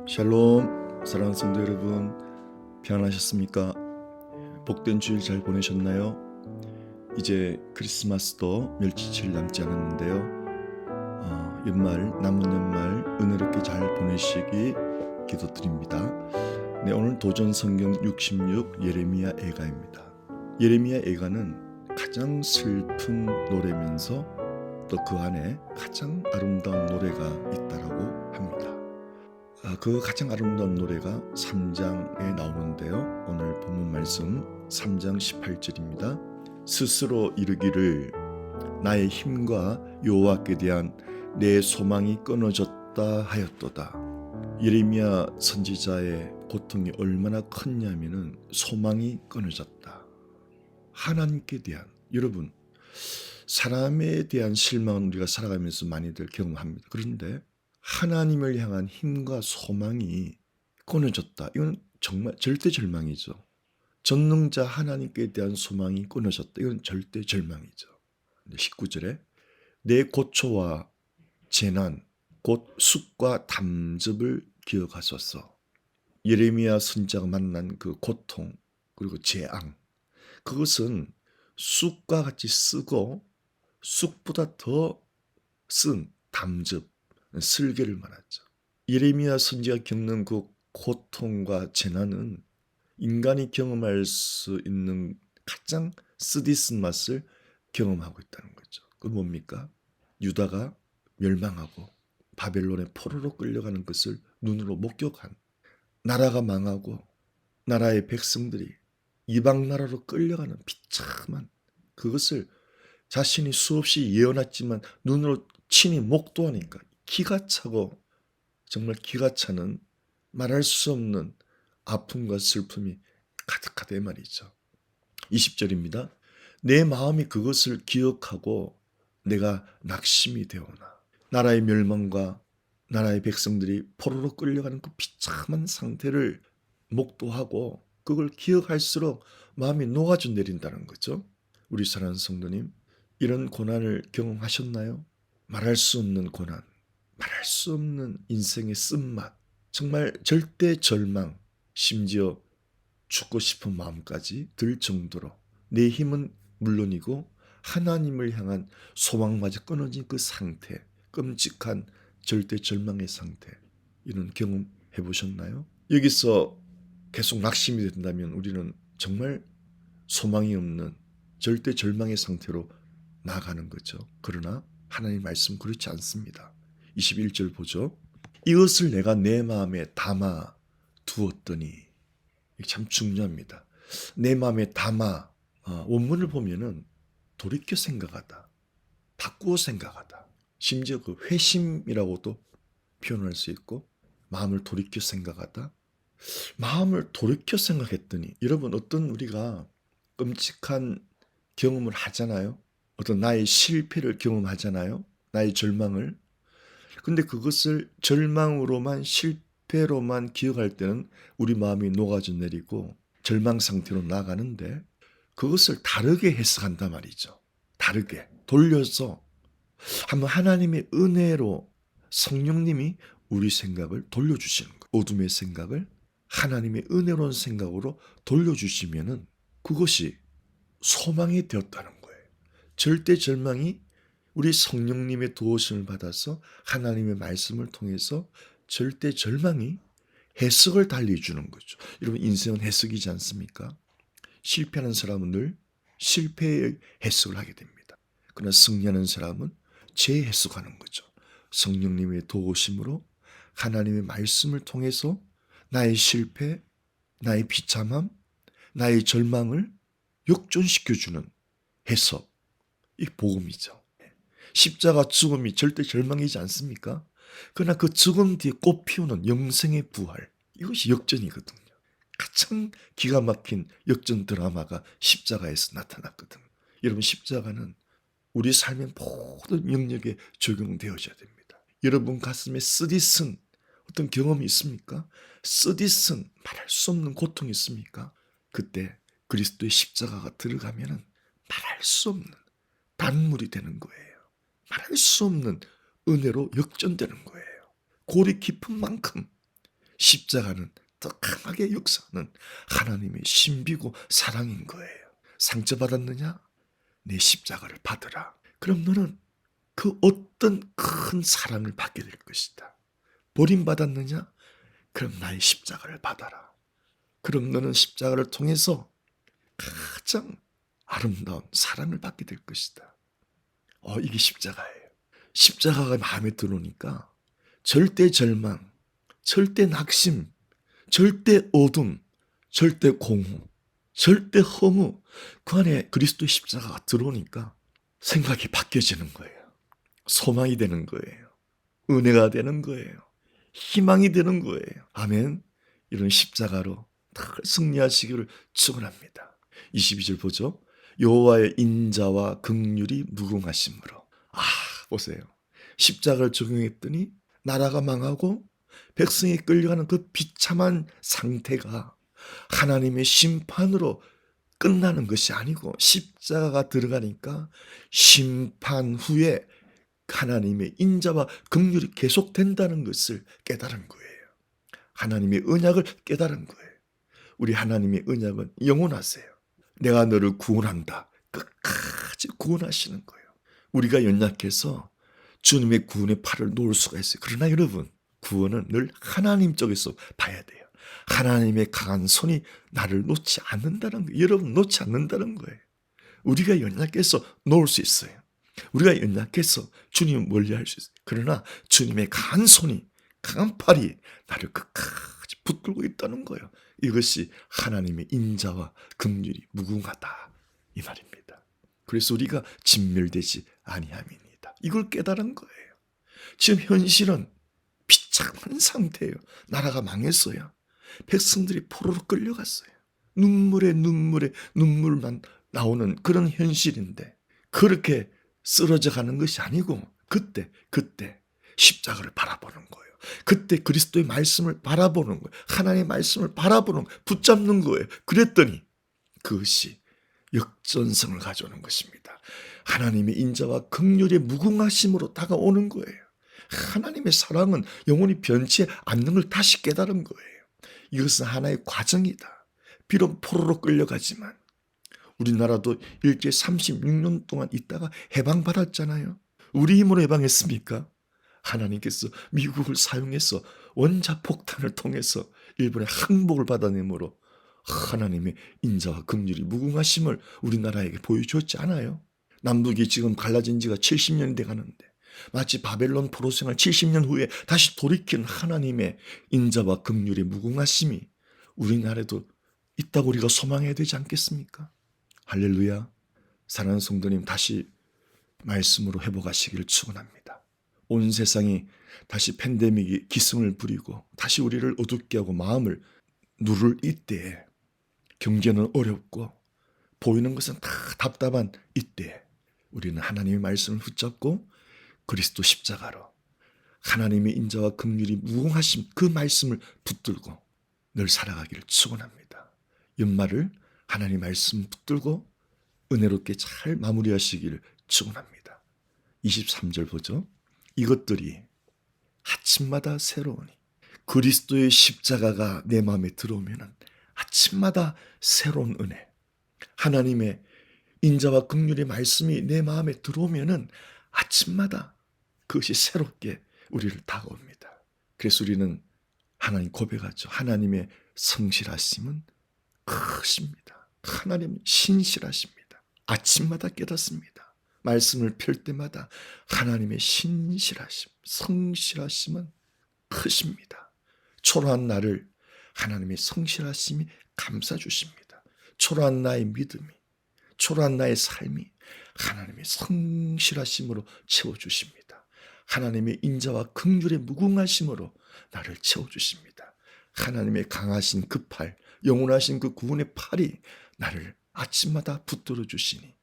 샬롬, 사랑하는 성도 여러분, 평안하셨습니까? 복된 주일 잘 보내셨나요? 이제 크리스마스도 멸치칠 남지 않았는데요. 남은 연말 은혜롭게 잘 보내시기 기도드립니다. 네, 오늘 도전 성경 66 예레미야 애가입니다. 예레미야 애가는 가장 슬픈 노래면서 또 그 안에 가장 아름다운 노래가 있다라고 합니다. 그 가장 아름다운 노래가 3장에 나오는데요. 오늘 본문 말씀 3장 18절입니다. 스스로 이르기를 나의 힘과 여호와께 대한 내 소망이 끊어졌다 하였도다. 예레미야 선지자의 고통이 얼마나 컸냐면은 소망이 끊어졌다. 하나님께 대한, 여러분, 사람에 대한 실망은 우리가 살아가면서 많이들 경험합니다. 그런데 하나님을 향한 힘과 소망이 끊어졌다. 이건 정말 절대 절망이죠. 전능자 하나님께 대한 소망이 끊어졌다. 이건 절대 절망이죠. 19절에 내 고초와 재난, 곧 숙과 담즙을 기억하소서. 예레미야 선지자가 만난 그 고통 그리고 재앙, 그것은 쑥과 같이 쓰고 쑥보다 더 쓴 담즙, 슬개를 말하죠. 예레미야 선지자가 겪는 그 고통과 재난은 인간이 경험할 수 있는 가장 쓰디쓴 맛을 경험하고 있다는 거죠. 그 뭡니까? 유다가 멸망하고 바벨론의 포로로 끌려가는 것을 눈으로 목격한, 나라가 망하고 나라의 백성들이 이방 나라로 끌려가는 비참한 그것을 자신이 수없이 예언했지만 눈으로 친히 목도하니까 기가 차고 정말 기가 차는 말할 수 없는 아픔과 슬픔이 가득하다 말이죠. 20절입니다. 내 마음이 그것을 기억하고 내가 낙심이 되오나. 나라의 멸망과 나라의 백성들이 포로로 끌려가는 그 비참한 상태를 목도하고 그걸 기억할수록 마음이 녹아져 내린다는 거죠. 우리 사랑하는 성도님, 이런 고난을 경험하셨나요? 말할 수 없는 고난, 말할 수 없는 인생의 쓴맛, 정말 절대 절망, 심지어 죽고 싶은 마음까지 들 정도로 내 힘은 물론이고 하나님을 향한 소망마저 끊어진 그 상태, 끔찍한 절대 절망의 상태, 이런 경험 해보셨나요? 여기서 계속 낙심이 된다면 우리는 정말 소망이 없는 절대 절망의 상태로 나아가는 거죠. 그러나 하나님 말씀 그렇지 않습니다. 21절 보죠. 이것을 내가 내 마음에 담아 두었더니, 이게 참 중요합니다. 내 마음에 담아, 원문을 보면은 돌이켜 생각하다, 바꾸어 생각하다, 심지어 그 회심이라고도 표현할 수 있고 마음을 돌이켜 생각하다. 마음을 돌이켜 생각했더니, 여러분, 어떤 우리가 끔찍한 경험을 하잖아요. 어떤 나의 실패를 경험하잖아요. 나의 절망을. 근데 그것을 절망으로만, 실패로만 기억할 때는 우리 마음이 녹아져 내리고 절망 상태로 나가는데, 그것을 다르게 해석한단 말이죠. 다르게 돌려서 한번 하나님의 은혜로 성령님이 우리 생각을 돌려주시는 거예요. 어둠의 생각을 하나님의 은혜로운 생각으로 돌려주시면은 그것이 소망이 되었다는 거예요. 절대 절망이 우리 성령님의 도우심을 받아서 하나님의 말씀을 통해서 절대 절망이 해석을 달리해주는 거죠. 여러분, 인생은 해석이지 않습니까? 실패하는 사람은 늘 실패의 해석을 하게 됩니다. 그러나 승리하는 사람은 재해석하는 거죠. 성령님의 도우심으로 하나님의 말씀을 통해서 나의 실패, 나의 비참함, 나의 절망을 역전시켜주는 해석, 이 복음이죠. 십자가 죽음이 절대 절망이지 않습니까? 그러나 그 죽음 뒤에 꽃피우는 영생의 부활, 이것이 역전이거든요. 가장 기가 막힌 역전 드라마가 십자가에서 나타났거든요. 여러분, 십자가는 우리 삶의 모든 영역에 적용되어져야 됩니다. 여러분 가슴에 쓰디쓴 어떤 경험이 있습니까? 쓰디쓴 말할 수 없는 고통이 있습니까? 그때 그리스도의 십자가가 들어가면은 말할 수 없는 단물이 되는 거예요. 말할 수 없는 은혜로 역전되는 거예요. 골이 깊은 만큼 십자가는 더 강하게 역사하는 하나님의 신비고 사랑인 거예요. 상처받았느냐? 내 십자가를 받으라. 그럼 너는 그 어떤 큰 사랑을 받게 될 것이다. 버림받았느냐? 그럼 나의 십자가를 받아라. 그럼 너는 십자가를 통해서 가장 아름다운 사랑을 받게 될 것이다. 이게 십자가예요. 십자가가 마음에 들어오니까 절대 절망, 절대 낙심, 절대 어둠, 절대 공허, 절대 허무, 그 안에 그리스도의 십자가가 들어오니까 생각이 바뀌어지는 거예요. 소망이 되는 거예요. 은혜가 되는 거예요. 희망이 되는 거예요. 아멘. 이런 십자가로 다 승리하시기를 축원합니다. 22절 보죠. 여호와의 인자와 긍휼이 무궁하심으로. 보세요. 십자가를 적용했더니 나라가 망하고 백성이 끌려가는 그 비참한 상태가 하나님의 심판으로 끝나는 것이 아니고 십자가가 들어가니까 심판 후에 하나님의 인자와 긍휼이 계속된다는 것을 깨달은 거예요. 하나님의 언약을 깨달은 거예요. 우리 하나님의 언약은 영원하세요. 내가 너를 구원한다. 끝까지 구원하시는 거예요. 우리가 연약해서 주님의 구원의 팔을 놓을 수가 있어요. 그러나 여러분, 구원은 늘 하나님 쪽에서 봐야 돼요. 하나님의 강한 손이 나를 놓지 않는다는 거예요. 여러분, 놓지 않는다는 거예요. 우리가 연약해서 놓을 수 있어요. 우리가 연약해서 주님을 멀리할 수 있어요. 그러나 주님의 강한 손이, 강한 팔이 나를 끝까지 붙들고 있다는 거예요. 이것이 하나님의 인자와 긍휼이 무궁하다, 이 말입니다. 그래서 우리가 진멸되지 아니함입니다. 이걸 깨달은 거예요. 지금 현실은 비참한 상태예요. 나라가 망했어요. 백성들이 포로로 끌려갔어요. 눈물만 나오는 그런 현실인데, 그렇게 쓰러져 가는 것이 아니고 그때 십자가를 바라보는 거예요. 그때 그리스도의 말씀을 바라보는 거예요. 하나님의 말씀을 바라보는 거예요. 붙잡는 거예요. 그랬더니 그것이 역전성을 가져오는 것입니다. 하나님의 인자와 긍휼의 무궁하심으로 다가오는 거예요. 하나님의 사랑은 영원히 변치 않는 걸 다시 깨달은 거예요. 이것은 하나의 과정이다. 비록 포로로 끌려가지만 우리나라도 일제 36년 동안 있다가 해방받았잖아요. 우리 힘으로 해방했습니까? 하나님께서 미국을 사용해서 원자폭탄을 통해서 일본의 항복을 받아내므로 하나님의 인자와 긍휼이 무궁하심을 우리나라에게 보여줬지 않아요? 남북이 지금 갈라진 지가 70년이 돼가는데 마치 바벨론 포로 생활 70년 후에 다시 돌이킨 하나님의 인자와 긍휼의 무궁하심이 우리나라에도 있다고 우리가 소망해야 되지 않겠습니까? 할렐루야. 사랑하는 성도님, 다시 말씀으로 회복하시기를 축원합니다. 온 세상이 다시 팬데믹이 기승을 부리고 다시 우리를 어둡게 하고 마음을 누를 이때에, 경제는 어렵고 보이는 것은 다 답답한 이때에 우리는 하나님의 말씀을 붙잡고 그리스도 십자가로 하나님의 인자와 긍휼이 무궁하심, 그 말씀을 붙들고 늘 살아가기를 축원합니다. 연말을 하나님의 말씀 붙들고 은혜롭게 잘 마무리하시기를 축원합니다. 23절 보죠. 이것들이 아침마다 새로우니, 그리스도의 십자가가 내 마음에 들어오면 아침마다 새로운 은혜, 하나님의 인자와 긍휼의 말씀이 내 마음에 들어오면 아침마다 그것이 새롭게 우리를 다가옵니다. 그래서 우리는 하나님 고백하죠. 하나님의 성실하심은 크십니다. 하나님은 신실하십니다. 아침마다 깨닫습니다. 말씀을 펼 때마다 하나님의 신실하심, 성실하심은 크십니다. 초라한 나를 하나님의 성실하심이 감싸주십니다. 초라한 나의 믿음이, 초라한 나의 삶이 하나님의 성실하심으로 채워주십니다. 하나님의 인자와 긍휼의 무궁하심으로 나를 채워주십니다. 하나님의 강하신 그 팔, 영원하신 그 구원의 팔이 나를 아침마다 붙들어 주시니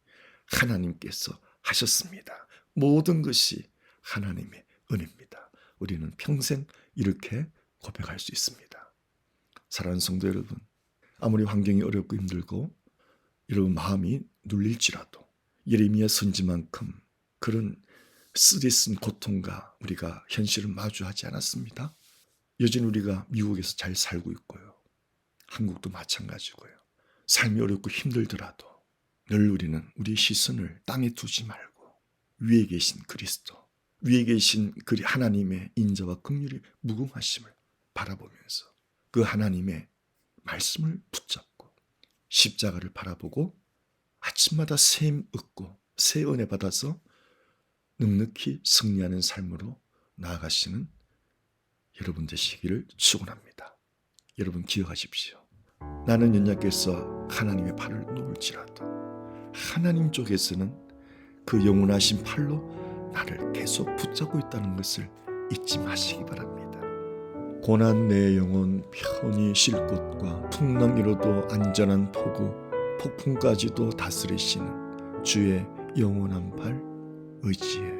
하나님께서 하셨습니다. 모든 것이 하나님의 은혜입니다. 우리는 평생 이렇게 고백할 수 있습니다. 사랑하는 성도 여러분, 아무리 환경이 어렵고 힘들고 여러분 마음이 눌릴지라도 예레미야 선지만큼 그런 쓰디쓴 고통과 우리가 현실을 마주하지 않았습니다. 여전히 우리가 미국에서 잘 살고 있고요. 한국도 마찬가지고요. 삶이 어렵고 힘들더라도 늘 우리는 우리의 시선을 땅에 두지 말고 위에 계신 그리스도, 위에 계신 그 하나님의 인자와 긍휼이 무궁하심을 바라보면서 그 하나님의 말씀을 붙잡고 십자가를 바라보고 아침마다 새 힘 얻고 새 은혜 받아서 넉넉히 승리하는 삶으로 나아가시는 여러분 되시기를 축원합니다. 여러분 기억하십시오. 나는 연약해서 하나님의 팔을 놓을지라도 하나님 쪽에서는 그 영원하신 팔로 나를 계속 붙잡고 있다는 것을 잊지 마시기 바랍니다. 고난 내 영혼 편히 쉴 곳과 풍랑이로도 안전한 포구, 폭풍까지도 다스리시는 주의 영원한 팔 의지해.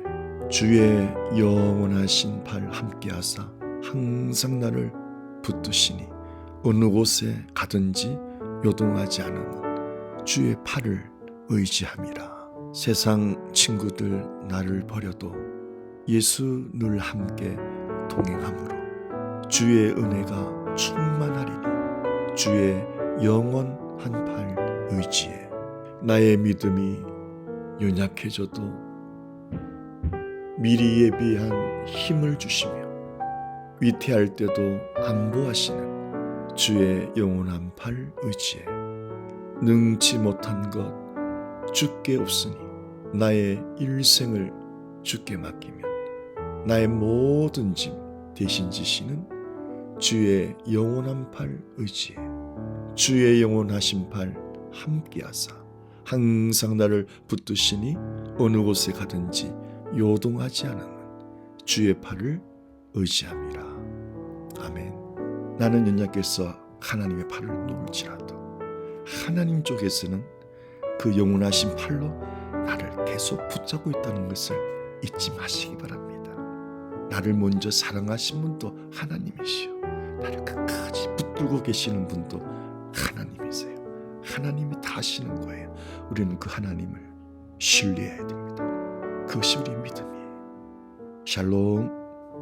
주의 영원하신 팔 함께하사 항상 나를 붙드시니 어느 곳에 가든지 요동하지 않은 주의 팔을 의지함이라. 세상 친구들 나를 버려도 예수 늘 함께 동행함으로 주의 은혜가 충만하리니 주의 영원한 팔 의지해. 나의 믿음이 연약해져도 미리 예비한 힘을 주시며 위태할 때도 안보하시는 주의 영원한 팔 의지해. 능치 못한 것 주께 없으니 나의 일생을 주께 맡기면 나의 모든 짐 대신 지시는 주의 영원한 팔 의지해. 주의 영원하신 팔 함께하사 항상 나를 붙드시니 어느 곳에 가든지 요동하지 않으면 주의 팔을 의지함이라. 아멘. 나는 연약해서 하나님의 팔을 놓을지라도 하나님 쪽에서는 그 영원하신 팔로 나를 계속 붙잡고 있다는 것을 잊지 마시기 바랍니다. 나를 먼저 사랑하신 분도 하나님이시오. 나를 끝까지 붙들고 계시는 분도 하나님이세요. 하나님이 다 하시는 거예요. 우리는 그 하나님을 신뢰해야 됩니다. 그것이 우리의 믿음이에요. 샬롬.